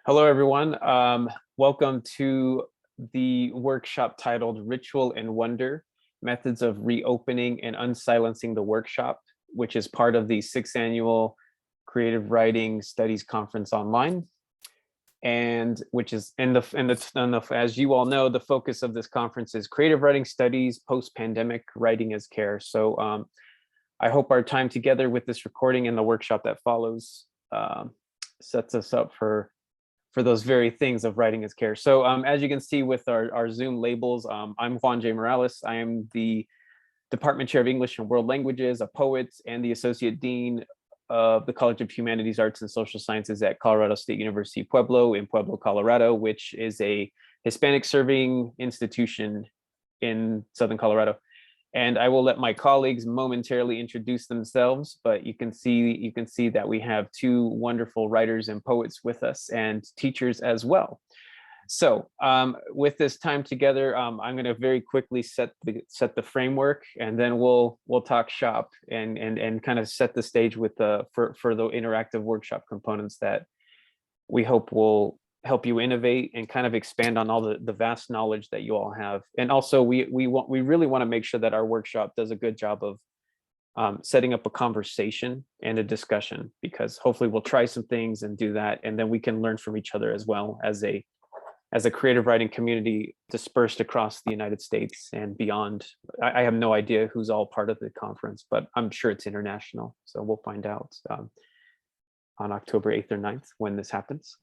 Hello, everyone. Welcome to the workshop titled Ritual and Wonder, Methods of Reopening and Unsilencing the Workshop, which is part of the 6th Annual Creative Writing Studies Conference Online. And which is, as you all know, the focus of this conference is creative writing studies, post-pandemic writing as care. So I hope our time together with this recording and the workshop that follows sets us up for those very things of writing as care. So as you can see with our Zoom labels, I'm Juan J. Morales. I am the Department Chair of English and World Languages, a poet, and the Associate Dean of the College of Humanities, Arts, and Social Sciences at Colorado State University, Pueblo in Pueblo, Colorado, which is a Hispanic serving institution in Southern Colorado. And I will let my colleagues momentarily introduce themselves, but you can see that we have two wonderful writers and poets with us and teachers as well. So with this time together, I'm going to very quickly set the framework, and then we'll talk shop and kind of set the stage with for the interactive workshop components that we hope will help you innovate and kind of expand on all the vast knowledge that you all have. And also we really want to make sure that our workshop does a good job of setting up a conversation and a discussion, because hopefully we'll try some things and do that, and then we can learn from each other as well as a creative writing community dispersed across the United States and beyond. I have no idea who's all part of the conference, but I'm sure it's international. So we'll find out on October 8th or 9th when this happens.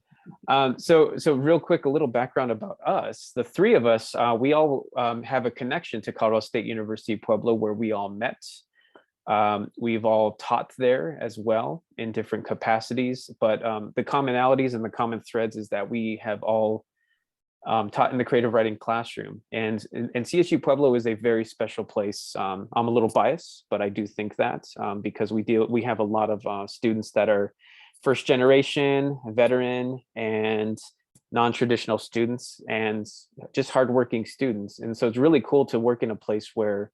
So real quick, a little background about us. The three of us, we all have a connection to Colorado State University, Pueblo, where we all met. We've all taught there as well in different capacities, but the commonalities and the common threads is that we have all taught in the creative writing classroom. And CSU Pueblo is a very special place. I'm a little biased, but I do think that because we have a lot of students that are first generation, veteran, and non-traditional students, and just hardworking students. And so it's really cool to work in a place where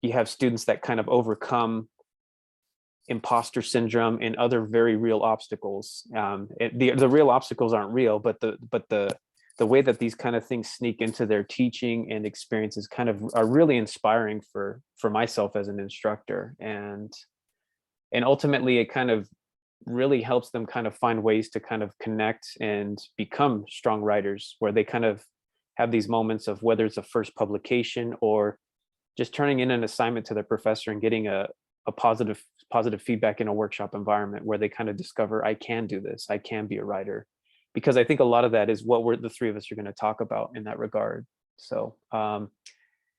you have students that kind of overcome imposter syndrome and other very real obstacles. The real obstacles aren't real, but the way that these kind of things sneak into their teaching and experiences kind of are really inspiring for myself as an instructor. And ultimately it kind of really helps them kind of find ways to kind of connect and become strong writers, where they kind of have these moments of whether it's a first publication or just turning in an assignment to their professor and getting a positive feedback in a workshop environment where they kind of discover, I can do this, I can be a writer. Because I think a lot of that is what the three of us are going to talk about in that regard. So, and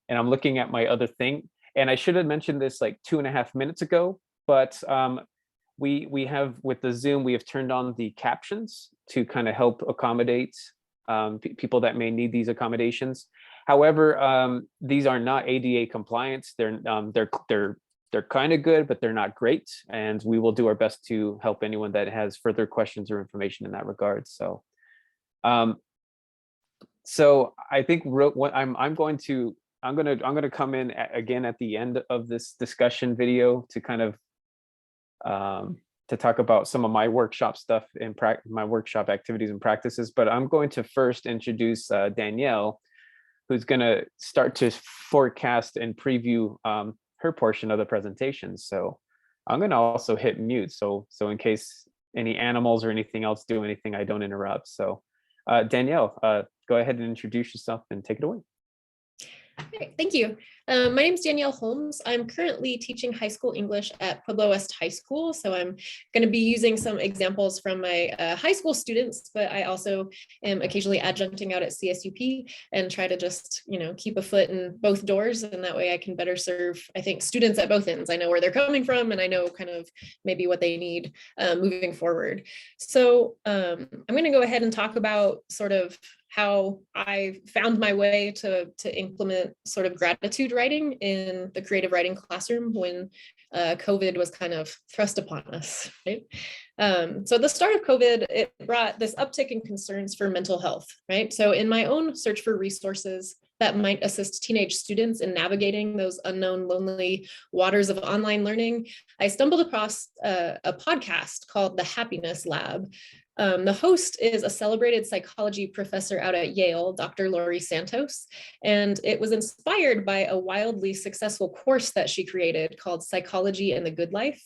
I'm looking at my other thing, and I should have mentioned this like 2.5 minutes ago, but we have, with the Zoom, we have turned on the captions to kind of help accommodate people that may need these accommodations. However, these are not ADA compliant. They're kind of good, but they're not great. And we will do our best to help anyone that has further questions or information in that regard. So, so I think what I'm going to come in again at the end of this discussion video to kind of to talk about some of my workshop stuff and my workshop activities and practices. But I'm going to first introduce Danielle, who's going to start to forecast and preview her portion of the presentation. So I'm going to also hit mute. So in case any animals or anything else do anything, I don't interrupt. So Danielle, go ahead and introduce yourself and take it away. Great, thank you. My name is Danielle Holmes. I'm currently teaching high school English at Pueblo West High School. So I'm going to be using some examples from my high school students, but I also am occasionally adjuncting out at CSUP and try to just, keep a foot in both doors. And that way I can better serve, I think, students at both ends. I know where they're coming from, and I know kind of maybe what they need moving forward. So I'm going to go ahead and talk about sort of how I found my way to implement sort of gratitude writing in the creative writing classroom when COVID was kind of thrust upon us, right? So at the start of COVID, it brought this uptick in concerns for mental health, right? So in my own search for resources that might assist teenage students in navigating those unknown, lonely waters of online learning, I stumbled across a podcast called The Happiness Lab. The host is a celebrated psychology professor out at Yale, Dr. Laurie Santos, and it was inspired by a wildly successful course that she created called Psychology and the Good Life.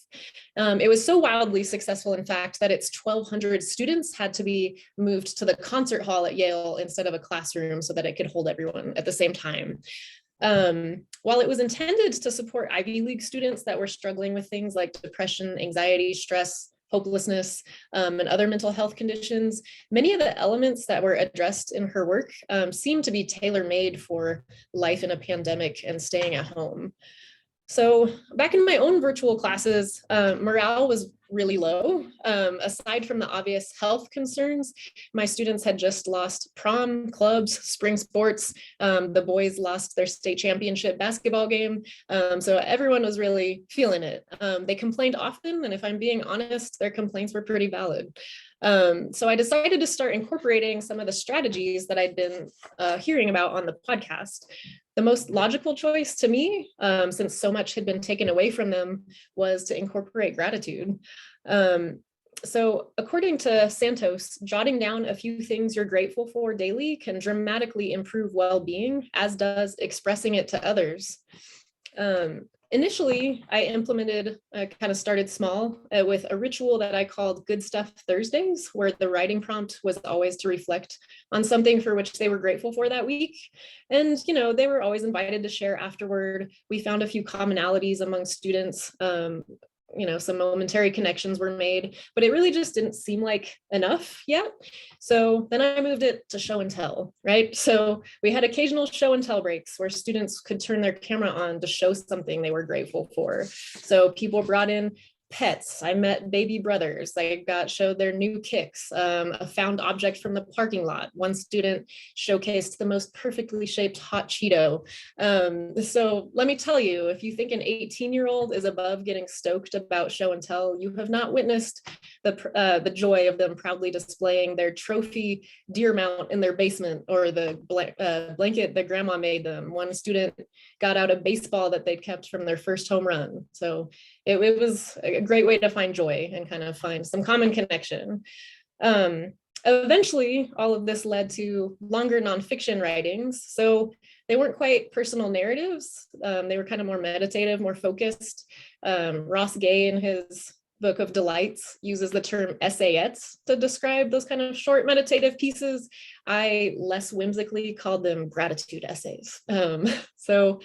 It was so wildly successful, in fact, that its 1,200 students had to be moved to the concert hall at Yale instead of a classroom so that it could hold everyone at the same time. While it was intended to support Ivy League students that were struggling with things like depression, anxiety, stress, hopelessness, and other mental health conditions, many of the elements that were addressed in her work seemed to be tailor-made for life in a pandemic and staying at home. So back in my own virtual classes, morale was really low. Aside from the obvious health concerns, my students had just lost prom, clubs, spring sports. The boys lost their state championship basketball game. So everyone was really feeling it. They complained often, and if I'm being honest, their complaints were pretty valid. So I decided to start incorporating some of the strategies that I'd been hearing about on the podcast. The most logical choice to me, since so much had been taken away from them, was to incorporate gratitude. So according to Santos, jotting down a few things you're grateful for daily can dramatically improve well-being, as does expressing it to others. Initially, I implemented, kind of started small with a ritual that I called Good Stuff Thursdays, where the writing prompt was always to reflect on something for which they were grateful for that week. And, you know, they were always invited to share afterward. We found a few commonalities among students. You know, some momentary connections were made, but it really just didn't seem like enough yet. So then I moved it to show and tell, right? So we had occasional show and tell breaks where students could turn their camera on to show something they were grateful for. So people brought in pets. I met baby brothers. I showed their new kicks, a found object from the parking lot. One student showcased the most perfectly shaped hot Cheeto. So let me tell you, if you think an 18-year-old is above getting stoked about show and tell, you have not witnessed the joy of them proudly displaying their trophy deer mount in their basement, or the blanket that grandma made them. One student got out a baseball that they'd kept from their first home run. So it was a great way to find joy and kind of find some common connection. Eventually, all of this led to longer nonfiction writings. So they weren't quite personal narratives. They were kind of more meditative, more focused. Ross Gay, in his Book of Delights, uses the term essayettes to describe those kind of short meditative pieces. I less whimsically called them gratitude essays. So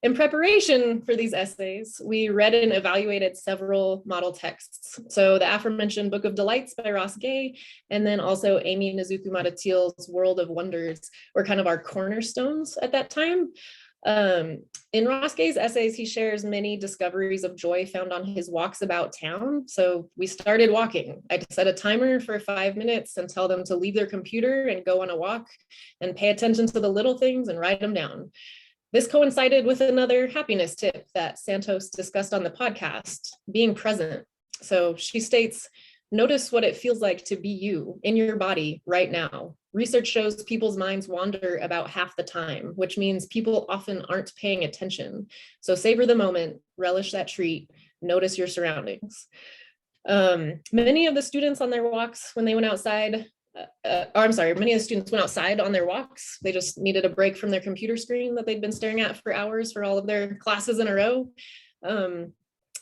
in preparation for these essays, we read and evaluated several model texts. So the aforementioned Book of Delights by Ross Gay, and then also Amy Nezuko-Matatil's World of Wonders were kind of our cornerstones at that time. In Ross Gay's essays, he shares many discoveries of joy found on his walks about town. So we started walking. I set a timer for 5 minutes and tell them to leave their computer and go on a walk and pay attention to the little things and write them down. This coincided with another happiness tip that Santos discussed on the podcast, being present. So she states, notice what it feels like to be you in your body right now. Research shows people's minds wander about half the time, which means people often aren't paying attention. So savor the moment, relish that treat, notice your surroundings. Many of the students on their walks, when they went outside, many of the students went outside on their walks. They just needed a break from their computer screen that they'd been staring at for hours for all of their classes in a row.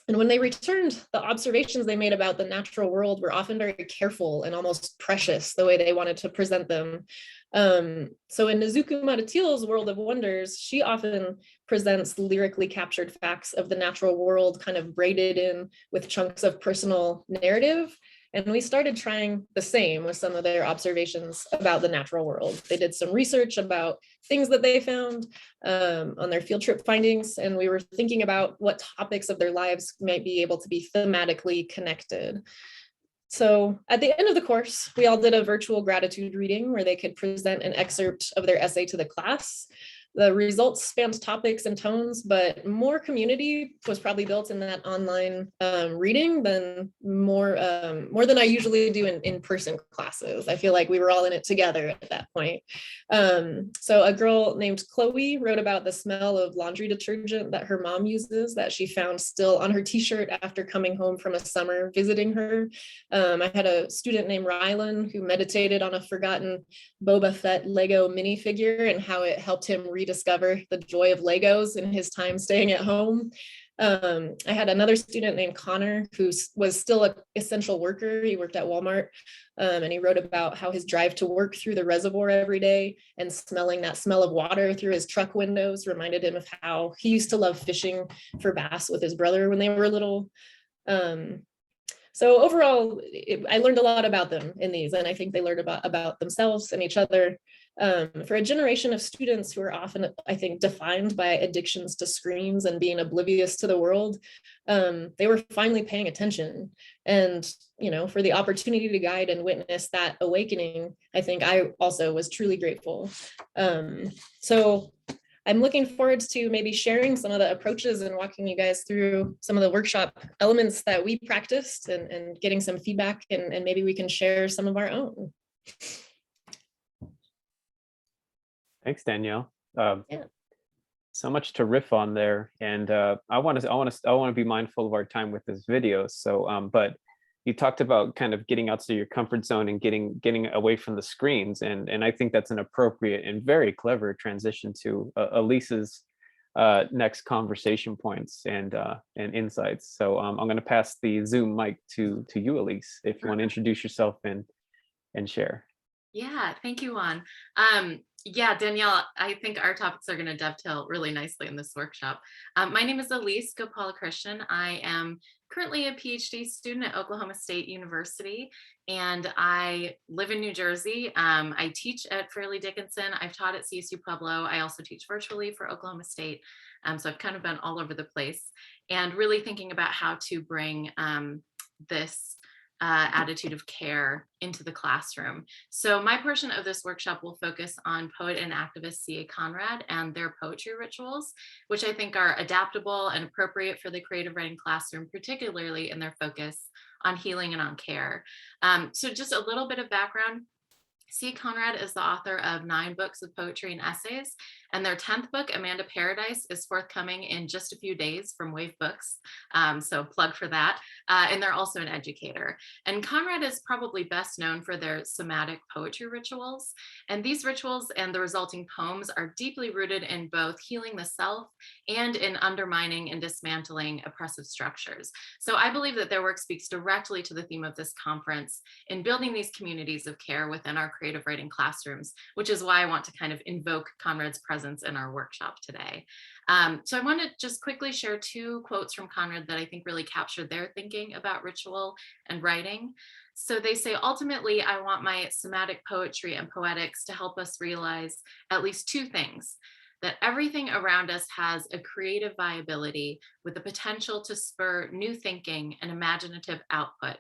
And when they returned, the observations they made about the natural world were often very careful and almost precious, the way they wanted to present them. So in Nezuko-Matatil's World of Wonders, she often presents lyrically captured facts of the natural world, kind of braided in with chunks of personal narrative. And we started trying the same with some of their observations about the natural world. They did some research about things that they found on their field trip findings, and we were thinking about what topics of their lives might be able to be thematically connected. So at the end of the course, we all did a virtual gratitude reading where they could present an excerpt of their essay to the class. The results spanned topics and tones, but more community was probably built in that online reading than more than I usually do in in-person classes. I feel like we were all in it together at that point. So a girl named Chloe wrote about the smell of laundry detergent that her mom uses that she found still on her t-shirt after coming home from a summer visiting her. I had a student named Rylan who meditated on a forgotten Boba Fett Lego minifigure and how it helped him rediscover the joy of Legos in his time staying at home. I had another student named Connor who was still an essential worker. He worked at Walmart, and he wrote about how his drive to work through the reservoir every day and smelling that smell of water through his truck windows reminded him of how he used to love fishing for bass with his brother when they were little. So overall, I learned a lot about them in these, and I think they learned about themselves and each other. For a generation of students who are often, I think, defined by addictions to screens and being oblivious to the world, they were finally paying attention. And, for the opportunity to guide and witness that awakening, I think I also was truly grateful. So I'm looking forward to maybe sharing some of the approaches and walking you guys through some of the workshop elements that we practiced and getting some feedback, and maybe we can share some of our own. Thanks, Danielle. Yeah. So much to riff on there, and I want to be mindful of our time with this video. So, but you talked about kind of getting outside your comfort zone and getting away from the screens, and I think that's an appropriate and very clever transition to Elise's next conversation points and insights. So I'm going to pass the Zoom mic to you, Elise, if you want to introduce yourself and share. Yeah, thank you, Juan. Yeah, Danielle, I think our topics are going to dovetail really nicely in this workshop. My name is Elise Gopal. I am currently a PhD student at Oklahoma State University, and I live in New Jersey. I teach at Fairleigh Dickinson. I've taught at CSU Pueblo. I also teach virtually for Oklahoma State. So I've kind of been all over the place and really thinking about how to bring this attitude of care into the classroom. So my portion of this workshop will focus on poet and activist C.A. Conrad and their poetry rituals, which I think are adaptable and appropriate for the creative writing classroom, particularly in their focus on healing and on care. So just a little bit of background. C. Conrad is the author of 9 books of poetry and essays, and their 10th book, Amanda Paradise, is forthcoming in just a few days from Wave Books, so plug for that. And they're also an educator. And Conrad is probably best known for their somatic poetry rituals, and these rituals and the resulting poems are deeply rooted in both healing the self and in undermining and dismantling oppressive structures. So I believe that their work speaks directly to the theme of this conference in building these communities of care within our creative writing classrooms, which is why I want to kind of invoke Conrad's presence in our workshop today. So I want to just quickly share 2 quotes from Conrad that I think really capture their thinking about ritual and writing. So they say, ultimately, I want my somatic poetry and poetics to help us realize at least 2 things: that everything around us has a creative viability with the potential to spur new thinking and imaginative output,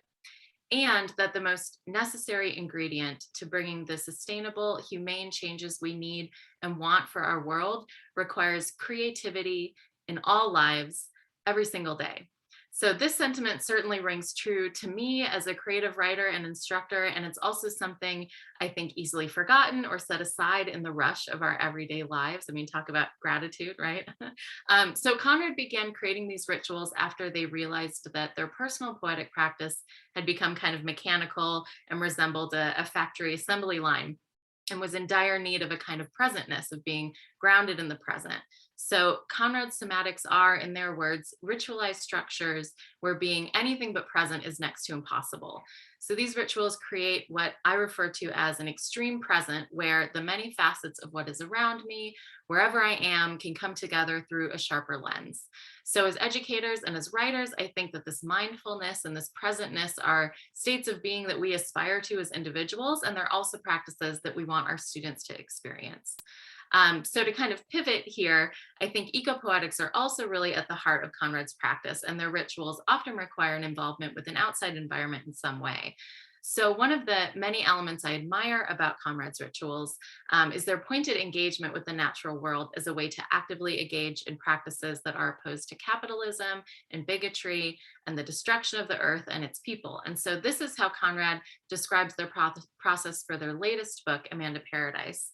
and that the most necessary ingredient to bringing the sustainable, humane changes we need and want for our world requires creativity in all lives every single day. So this sentiment certainly rings true to me as a creative writer and instructor, and it's also something I think easily forgotten or set aside in the rush of our everyday lives. I mean, talk about gratitude, right? So Conrad began creating these rituals after they realized that their personal poetic practice had become kind of mechanical and resembled a factory assembly line, and was in dire need of a kind of presentness, of being grounded in the present. So Conrad's somatics are, in their words, ritualized structures where being anything but present is next to impossible. So these rituals create what I refer to as an extreme present, where the many facets of what is around me, wherever I am, can come together through a sharper lens. So as educators and as writers, I think that this mindfulness and this presentness are states of being that we aspire to as individuals, and they're also practices that we want our students to experience. So to kind of pivot here, I think ecopoetics are also really at the heart of Conrad's practice, and their rituals often require an involvement with an outside environment in some way. So one of the many elements I admire about Conrad's rituals is their pointed engagement with the natural world as a way to actively engage in practices that are opposed to capitalism and bigotry and the destruction of the earth and its people. And so this is how Conrad describes their process for their latest book, Amanda Paradise.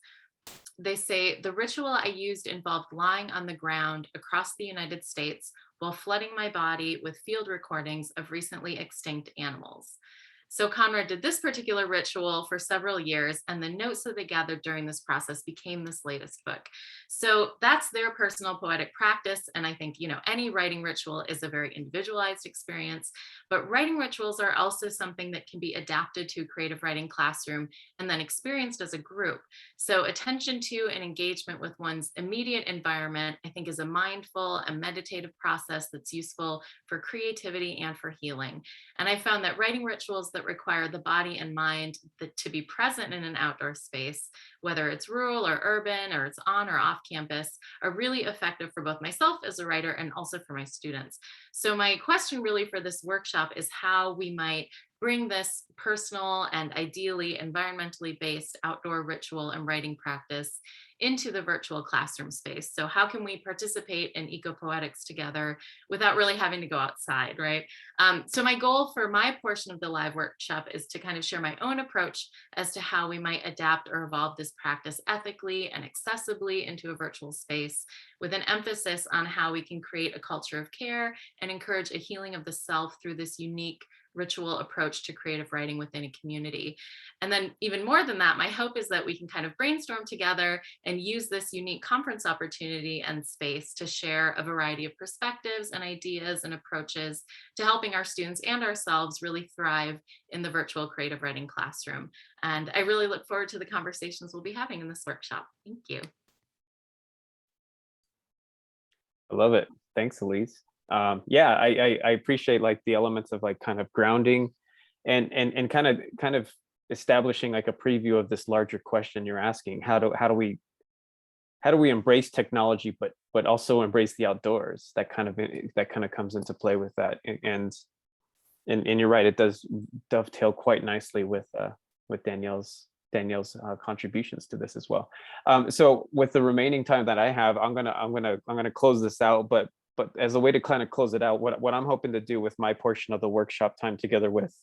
They say, the ritual I used involved lying on the ground across the United States while flooding my body with field recordings of recently extinct animals. So Conrad did this particular ritual for several years, and the notes that they gathered during this process became this latest book. So that's their personal poetic practice. And I think, any writing ritual is a very individualized experience, but writing rituals are also something that can be adapted to a creative writing classroom and then experienced as a group. So attention to and engagement with one's immediate environment, I think, is a mindful and meditative process that's useful for creativity and for healing. And I found that writing rituals that require the body and mind to be present in an outdoor space, whether it's rural or urban or it's on or off campus, are really effective for both myself as a writer and also for my students. So my question really for this workshop is how we might bring this personal and ideally environmentally based outdoor ritual and writing practice into the virtual classroom space. So how can we participate in eco-poetics together without really having to go outside, right? So my goal for my portion of the live workshop is to kind of share my own approach as to how we might adapt or evolve this practice ethically and accessibly into a virtual space, with an emphasis on how we can create a culture of care and encourage a healing of the self through this unique ritual approach to creative writing within a community. And then even more than that, my hope is that we can kind of brainstorm together and use this unique conference opportunity and space to share a variety of perspectives and ideas and approaches to helping our students and ourselves really thrive in the virtual creative writing classroom. And I really look forward to the conversations we'll be having in this workshop. Thank you. I love it. Thanks, Elise. Yeah, I appreciate like the elements of like kind of grounding and kind of establishing like a preview of this larger question you're asking. How do we embrace technology but also embrace the outdoors? That kind of comes into play with that. And you're right, it does dovetail quite nicely with Danielle's contributions to this as well. So with the remaining time that I have, I'm gonna close this out, but as a way to kind of close it out, what I'm hoping to do with my portion of the workshop time together with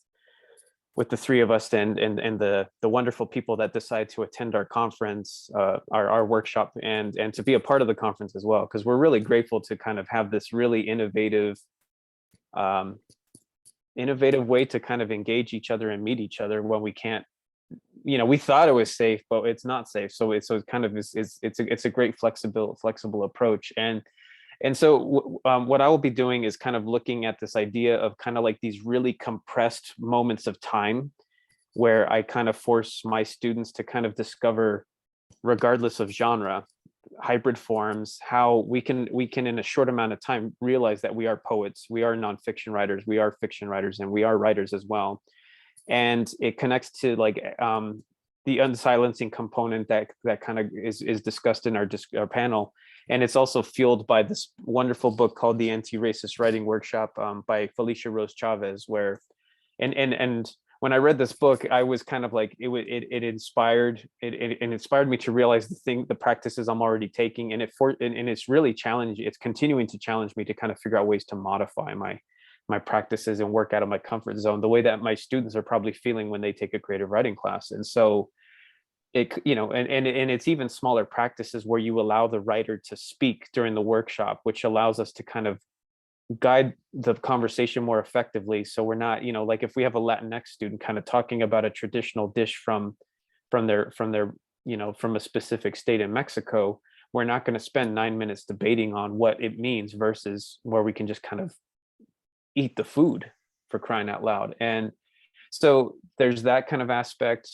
the three of us and the wonderful people that decide to attend our conference, our workshop, and to be a part of the conference as well, because we're really grateful to kind of have this really innovative way to kind of engage each other and meet each other when we can't. We thought it was safe, but it's not safe. So it's kind of it's a great flexible approach. And so what I will be doing is kind of looking at this idea of kind of like these really compressed moments of time where I kind of force my students to kind of discover, regardless of genre, hybrid forms, how we can in a short amount of time realize that we are poets, we are nonfiction writers, we are fiction writers, and we are writers as well. And it connects to like the unsilencing component that kind of is discussed in our panel. And it's also fueled by this wonderful book called The Anti-Racist Writing Workshop by Felicia Rose Chavez, where, and when I read this book, I was kind of like, it inspired me to realize the practices I'm already taking, and it's really challenging. It's continuing to challenge me to kind of figure out ways to modify my practices and work out of my comfort zone, the way that my students are probably feeling when they take a creative writing class. And so and it's even smaller practices where you allow the writer to speak during the workshop, which allows us to kind of guide the conversation more effectively. So we're not, like if we have a Latinx student kind of talking about a traditional dish from a specific state in Mexico, we're not going to spend 9 minutes debating on what it means versus where we can just kind of eat the food, for crying out loud. And so there's that kind of aspect.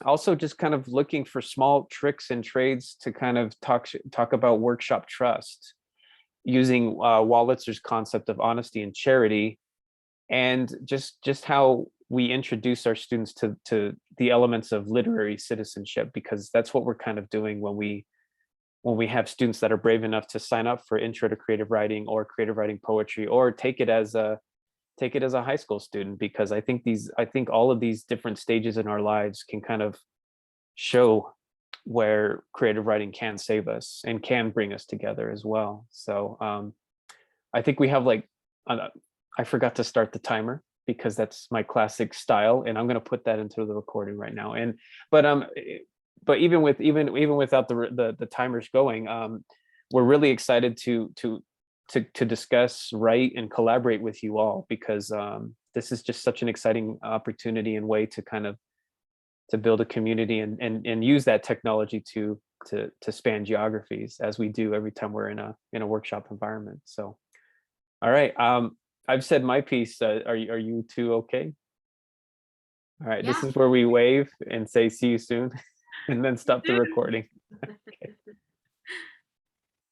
Also just kind of looking for small tricks and trades to kind of talk about workshop trust, using Wollitzer's concept of honesty and charity, and just how we introduce our students to the elements of literary citizenship, because that's what we're kind of doing when we have students that are brave enough to sign up for Intro to Creative Writing or Creative Writing Poetry, or take it as take it as a high school student, because I think all of these different stages in our lives can kind of show where creative writing can save us and can bring us together as well. So I think we have like, I forgot to start the timer because that's my classic style, and I'm going to put that into the recording right now. And but even without the timers going, we're really excited to discuss, write, and collaborate with you all, because this is just such an exciting opportunity and way to kind of to build a community and use that technology to span geographies, as we do every time we're in a workshop environment. So, all right, I've said my piece. Are you two okay? All right, this Yeah. is where we wave and say see you soon, and then stop the recording. Okay.